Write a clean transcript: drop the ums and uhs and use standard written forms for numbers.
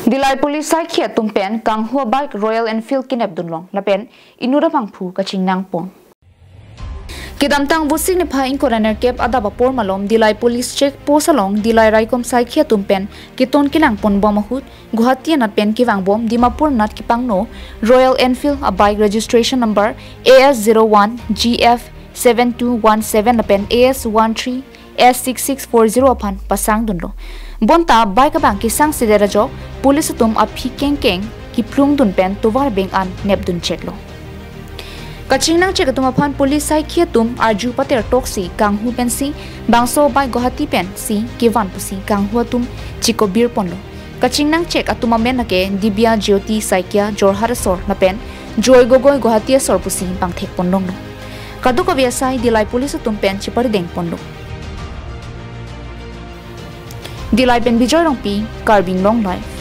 Dillai police saikhi atumpen Kanghu aBike Royal Enfield kenep dunlong lapen inura pangphu kaching nang pong. Kidamtang busing ni phaing coroner cap adaba por malom Dillai police check post along Dillai raikom saikhi atumpen kiton kinang pon bomahut Guwahati nat pen kiwang bom Dimapur nat kipangno Royal Enfield aBike registration number AS01 GF7217 lapen AS13 S6640 apan pasang dunlo bonta bike bang ki sang sidera jo police tum aphi keng ki plung dun pen tovar beng an nep dun check lo kaching nang check tum apan police sai khia tum arju pater toksi Kanghu pen si bangso bai Guwahati pen si kiwan pusi Kanghu tum chiko bir pon lo kaching nang check atuma men ake dibya jyoti saikya jorhar sor na pen joy gogoi Guwahati sor pusi bang thek pon long lo kaduka biasai Dillai police tum pen chipar deng pon lo Dillai ben bijoy rong pi carbing long life